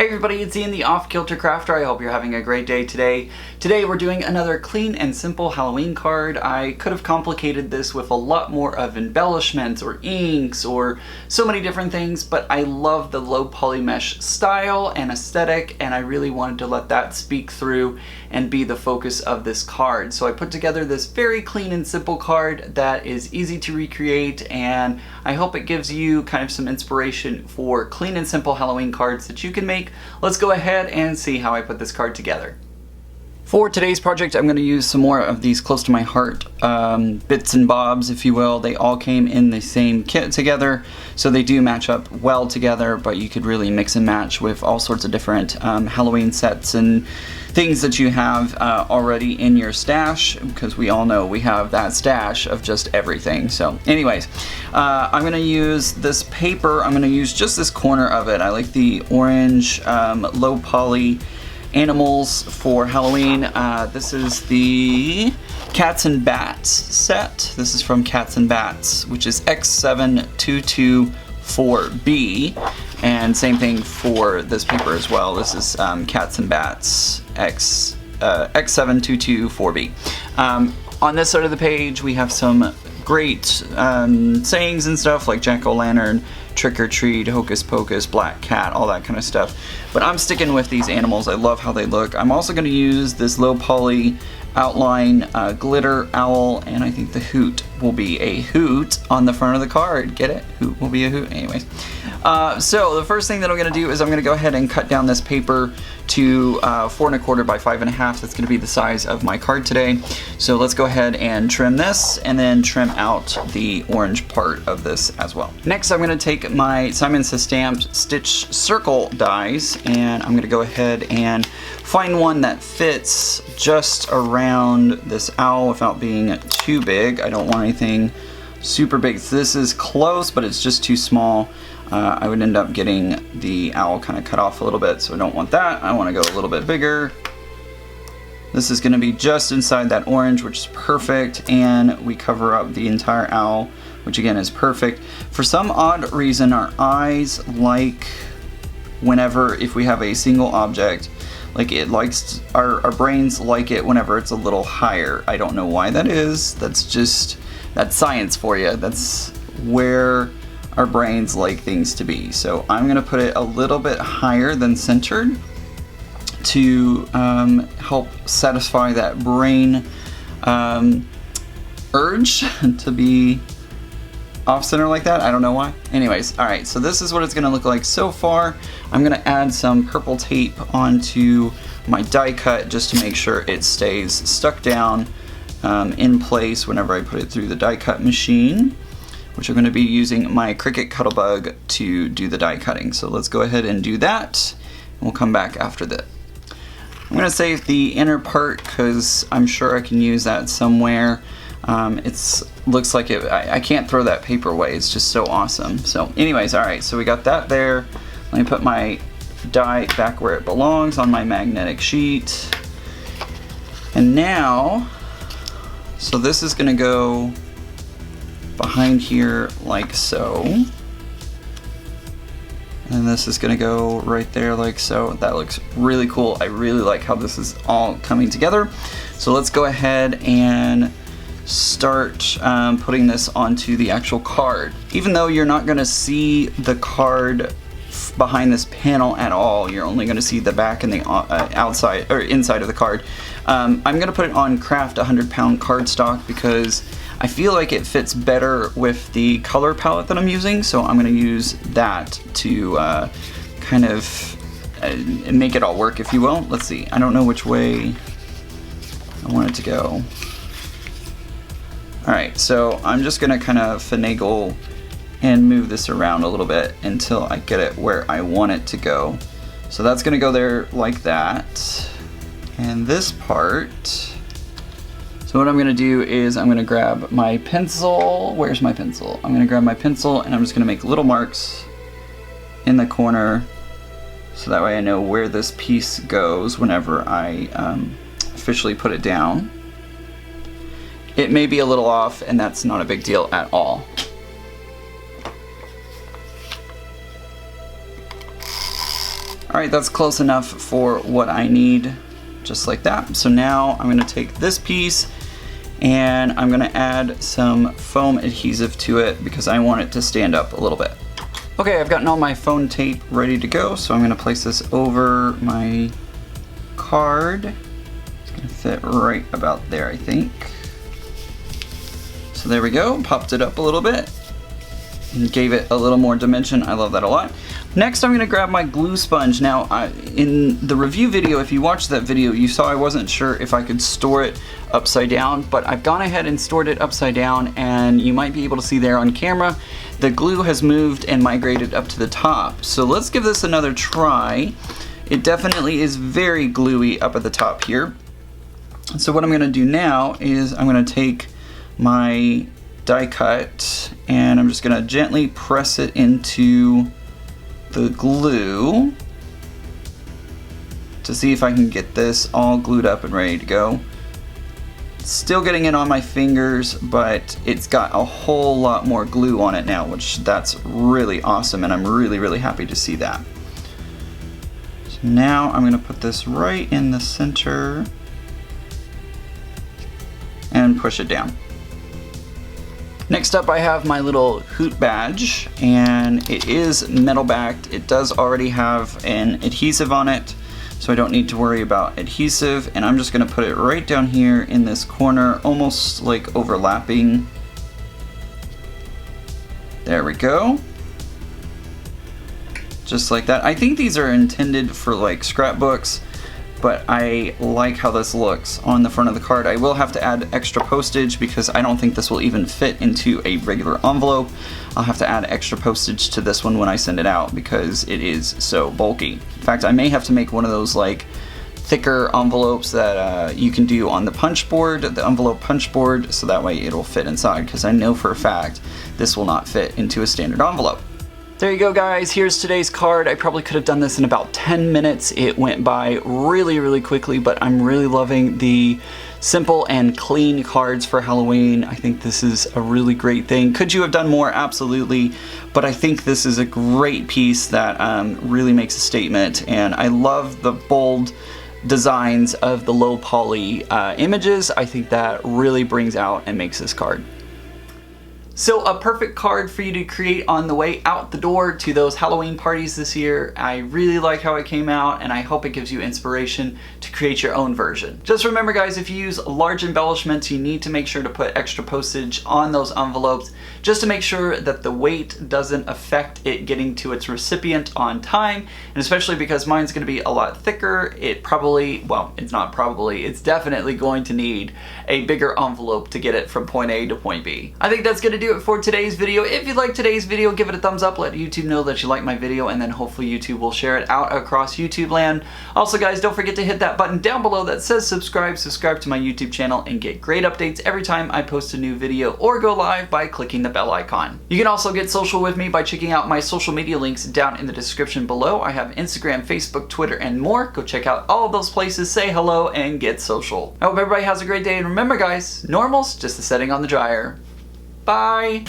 Hey everybody, it's Ian the Off Kilter Crafter. I hope you're having a great day today. Today we're doing another clean and simple Halloween card. I could have complicated this with a lot more of embellishments or inks or so many different things, but I love the low poly mesh style and aesthetic, and I really wanted to let that speak through and be the focus of this card. So I put together this very clean and simple card that is easy to recreate, and I hope it gives you kind of some inspiration for clean and simple Halloween cards that you can make. Let's go ahead and see how I put this card together. For today's project, I'm going to use some more of these close to my heart bits and bobs, if you will. They all came in the same kit together, so they do match up well together, but you could really mix and match with all sorts of different Halloween sets and things that you have already in your stash, because we all know we have that stash of just everything. So anyways, I'm going to use this paper. I'm going to use just this corner of it. I like the orange low poly animals for Halloween. This is the Cats and Bats set. This is from Cats and Bats, which is X7224B, and same thing for this paper as well. This is Cats and Bats X7224B. On this side of the page we have some great sayings and stuff like jack-o'-lantern, trick or treat, hocus pocus, black cat, all that kind of stuff. But I'm sticking with these animals. I love how they look. I'm also going to use this low poly outline glitter owl, and I think the hoot will be a hoot on the front of the card. Get it? Hoot will be a hoot. Anyways, so the first thing that I'm going to do is I'm going to go ahead and cut down this paper to 4 1/4 by 5 1/2. That's going to be the size of my card today. So let's go ahead and trim this and then trim out the orange part of this as well. Next, I'm going to take my Simon Says Stamped Stitch Circle dies, and I'm going to go ahead and find one that fits just around this owl without being too big. I don't want anything super big. So this is close, but it's just too small. I would end up getting the owl kind of cut off a little bit, so I don't want that. I want to go a little bit bigger. This is going to be just inside that orange, which is perfect, and we cover up the entire owl, which again is perfect. For some odd reason, our eyes like whenever, if we have a single object, like it likes, our brains like it whenever it's a little higher. I don't know why that is. That's science for you. That's where our brains like things to be. So I'm gonna put it a little bit higher than centered to help satisfy that brain urge to be off center like that. I don't know why. Anyways, all right, so this is what it's gonna look like so far. I'm gonna add some purple tape onto my die cut just to make sure it stays stuck down in place whenever I put it through the die cut machine, which I'm gonna be using my Cricut Cuttlebug to do the die cutting. So let's go ahead and do that, and we'll come back after that. I'm gonna save the inner part because I'm sure I can use that somewhere. Looks like it, I can't throw that paper away. It's just so awesome. So anyways, all right, so we got that there. Let me put my die back where it belongs on my magnetic sheet. And now, so this is gonna go behind here like so. And this is gonna go right there like so. That looks really cool. I really like how this is all coming together. So let's go ahead and start putting this onto the actual card. Even though you're not gonna see the card behind this panel at all, you're only gonna see the back and the outside or inside of the card. I'm gonna put it on Craft 100-pound cardstock because I feel like it fits better with the color palette that I'm using, so I'm gonna use that to kind of make it all work, if you will. Let's see, I don't know which way I want it to go. Alright, so I'm just gonna kind of finagle and move this around a little bit until I get it where I want it to go. So that's gonna go there like that. And this part, so what I'm gonna do is I'm gonna grab my pencil. Where's my pencil? I'm gonna grab my pencil and I'm just gonna make little marks in the corner so that way I know where this piece goes whenever I officially put it down. It may be a little off, and that's not a big deal at all. Alright, that's close enough for what I need, just like that. So now I'm going to take this piece and I'm going to add some foam adhesive to it because I want it to stand up a little bit. Okay, I've gotten all my foam tape ready to go, so I'm going to place this over my card. It's going to fit right about there, I think. So there we go, popped it up a little bit and gave it a little more dimension. I love that a lot. Next, I'm going to grab my glue sponge. Now, in the review video, if you watched that video, you saw I wasn't sure if I could store it upside down, but I've gone ahead and stored it upside down, and you might be able to see there on camera, the glue has moved and migrated up to the top. So let's give this another try. It definitely is very gluey up at the top here. So what I'm going to do now is I'm going to take my die cut and I'm just going to gently press it into the glue to see if I can get this all glued up and ready to go. Still getting it on my fingers, but it's got a whole lot more glue on it now, which that's really awesome, and I'm really happy to see that. So now I'm going to put this right in the center and push it down. Next up, I have my little hoot badge, and it is metal backed. It does already have an adhesive on it, so I don't need to worry about adhesive, and I'm just going to put it right down here in this corner, almost like overlapping. There we go. Just like that. I think these are intended for like scrapbooks, but I like how this looks on the front of the card. I will have to add extra postage because I don't think this will even fit into a regular envelope. I'll have to add extra postage to this one when I send it out because it is so bulky. In fact, I may have to make one of those like thicker envelopes that you can do on the punch board, the envelope punch board, so that way it'll fit inside, because I know for a fact this will not fit into a standard envelope. There you go, guys. Here's today's card. I probably could have done this in about 10 minutes. It went by really quickly, but I'm really loving the simple and clean cards for Halloween. I think this is a really great thing. Could you have done more? Absolutely. But I think this is a great piece that really makes a statement, and I love the bold designs of the low poly images. I think that really brings out and makes this card. So a perfect card for you to create on the way out the door to those Halloween parties this year. I really like how it came out, and I hope it gives you inspiration to create your own version. Just remember, guys, if you use large embellishments, you need to make sure to put extra postage on those envelopes just to make sure that the weight doesn't affect it getting to its recipient on time, and especially because mine's going to be a lot thicker, it probably, well, it's not probably, it's definitely going to need a bigger envelope to get it from point A to point B. I think that's going to do it for today's video. If you liked today's video, give it a thumbs up, let YouTube know that you like my video, and then hopefully YouTube will share it out across YouTube land. Also, guys, don't forget to hit that button down below that says subscribe to my YouTube channel and get great updates every time I post a new video or go live by clicking the bell icon. You can also get social with me by checking out my social media links down in the description below. I have Instagram, Facebook, Twitter, and more. Go check out all of those places, say hello, and get social. I hope everybody has a great day, and remember, guys, normal's just the setting on the dryer. Bye!